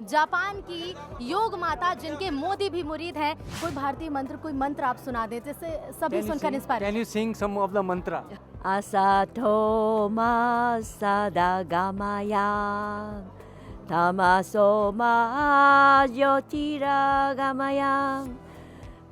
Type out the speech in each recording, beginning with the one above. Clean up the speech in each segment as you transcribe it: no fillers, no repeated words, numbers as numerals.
Japan की योग माता जिनके मोदी भी मुरीद हैं। कोई भारतीय मंत्र, कोई मंत्र आप सुना दें जिससे सभी सुनकर inspire. Can you sing some of the mantra? Asato ma sadagamaya Tamaso ma jyotiragamaya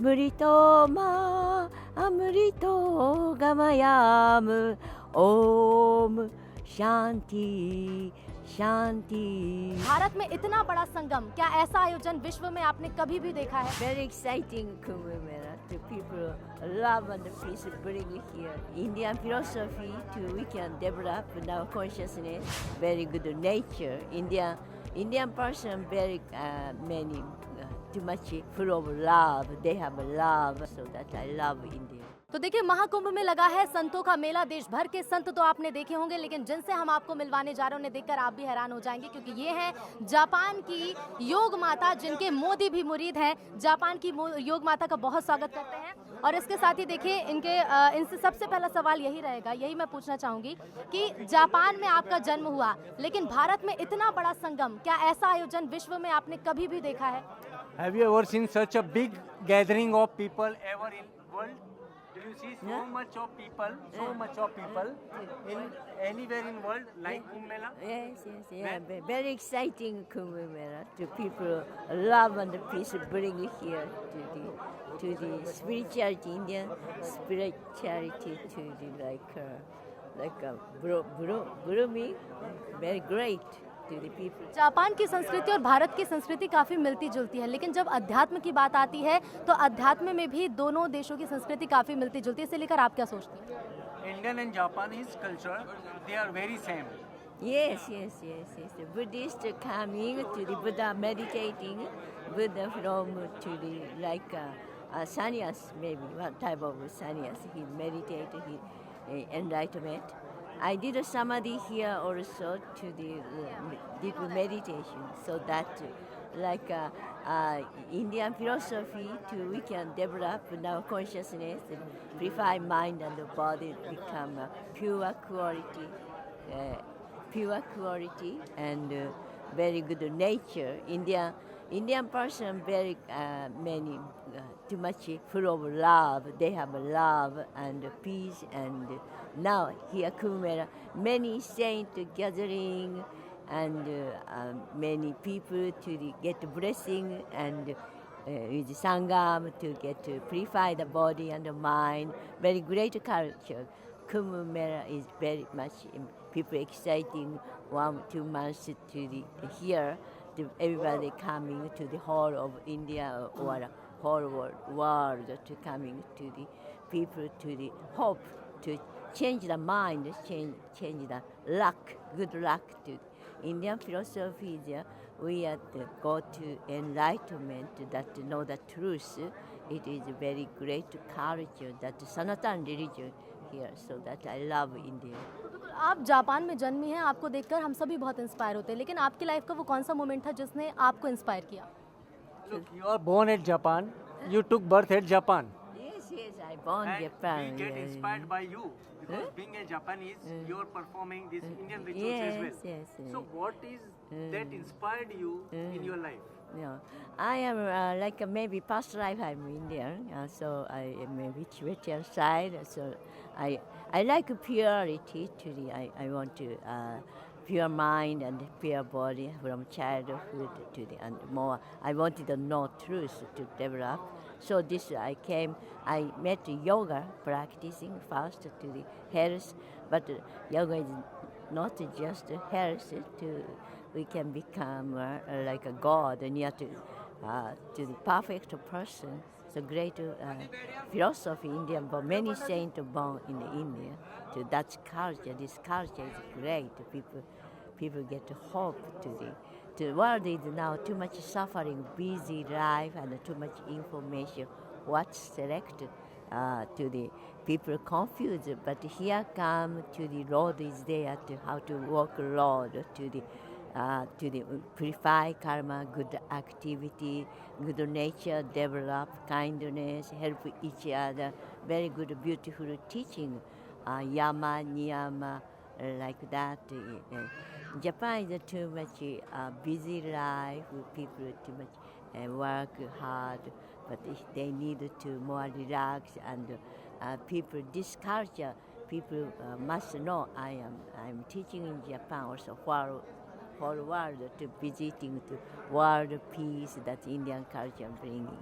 Murito ma amrito gamayam Om Shanti Shanti. Bharat में इतना बड़ा संगम, क्या ऐसा आयोजन विश्व में आपने कभी भी देखा है? Very exciting Kumbh Mela. The people love and peace bring here. Indian philosophy to we can develop our consciousness. Very good nature. Indian person very many too much full of love. They have love, so that I love India. तो देखिए, महाकुंभ में लगा है संतों का मेला। देश भर के संत तो आपने देखे होंगे, लेकिन जिनसे हम आपको मिलवाने जा रहे हैं उन्हें देखकर आप भी हैरान हो जाएंगे, क्योंकि ये है जापान की योग माता जिनके मोदी भी मुरीद हैं। जापान की योग माता का बहुत स्वागत करते हैं। और इसके साथ ही देखिए, इनसे सबसे पहला सवाल यही रहेगा, यही मैं पूछना चाहूँगी कि जापान में आपका जन्म हुआ, लेकिन भारत में इतना बड़ा संगम, क्या ऐसा आयोजन विश्व में आपने कभी भी देखा है? Have you ever seen such a big gathering of people ever in world? Do you see so much of people in anywhere in world like Kumbh Mela? Yes. Very exciting Kumbh Mela. The people love and peace bring here to the spirituality, Indian spirituality to the blooming, very great to the people. Japan की संस्कृति और भारत की संस्कृति काफ़ी मिलती जुलती है, लेकिन जब अध्यात्म की बात आती है तो अध्यात्म में भी दोनों देशों की संस्कृति काफ़ी मिलती जुलती है। इसे लेकर आप क्या सोचती हैं? Indian and Japanese culture, they are very same. Yes. The Buddhist coming to the Buddha meditating, Buddha from to the sannyas, maybe one type of sannyas. He meditated, he enlightenment. I did a samadhi here also to the deep meditation, so that Indian philosophy to we can develop our consciousness, purify mind and the body, become pure quality and very good nature. Indian person very many too much full of love. They have love and peace, and now here Kumbh Mela, many saint gathering and many people to get blessing and with sangam to get to purify the body and the mind. Very great culture. Kumbh Mela is very much people exciting 1-2 months to the here. Everybody coming to the whole of India or whole world to coming to the people to the hope to change the mind, change the luck, good luck to Indian philosophy. We have to go to enlightenment that know the truth. It is a very great culture that Sanatan religion here, so that I love India. आप Japan में जन्मी हैं, आपको देखकर हम सभी बहुत inspire होते हैं, लेकिन आपकी लाइफ का वो कौन सा मोमेंट था जिसने आपको इंस्पायर किया? Look, you are born at Japan. You took birth at Japan. Yes, I born And Japan. we get inspired by you, because being a Japanese, you are performing these Indian rituals as well. Yes. So what is that inspired you in your life? No, I am maybe past life I'm Indian, so I am a Tibetan side. So I like purity to the. I want to pure mind and pure body from childhood to the and more. I wanted to know truth to develop. So this I met yoga practicing first to the health, but yoga is not just health. We can become like a god near to the perfect person. So great philosophy Indian, but many saints born in India. To that culture, this culture is great. People get hope to the world is now too much suffering, busy life, and too much information. What selected to the people confused, but here come to the road is there to how to walk road to the purify karma, good activity, good nature, develop kindness, help each other. Very good, beautiful teaching. Yama, niyama, like that. Japan is too much busy life. People too much work hard, but they need to more relax and people. This culture, people must know. I'm teaching in Japan also for world to visiting to world peace that Indian culture bringing.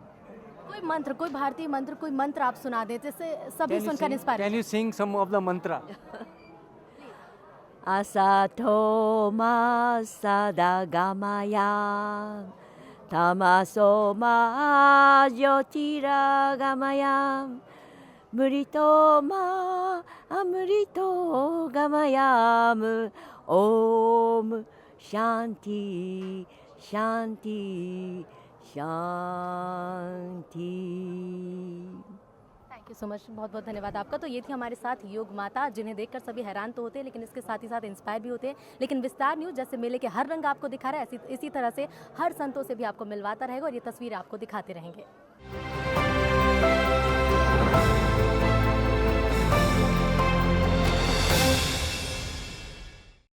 कोई मंत्र, कोई भारतीय मंत्र, कोई मंत्र आप सुना दें जिससे सभी सुनकर inspire. Can you sing some of the mantra? Asato ma sadagamaya tamaso ma jyotiragamaya murito ma amrito gamayam om shanti shanti shanti. Thank you so much, बहुत बहुत धन्यवाद आपका। तो ये थी हमारे साथ योग माता, जिन्हें देखकर सभी हैरान तो होते हैं लेकिन इसके साथ ही साथ इंस्पायर भी होते हैं। लेकिन विस्तार न्यूज़ जैसे मेले के हर रंग आपको दिखा रहा है, इसी तरह से हर संतों से भी आपको मिलवाता रहेगा और ये तस्वीर आपको दिखाते रहेंगे।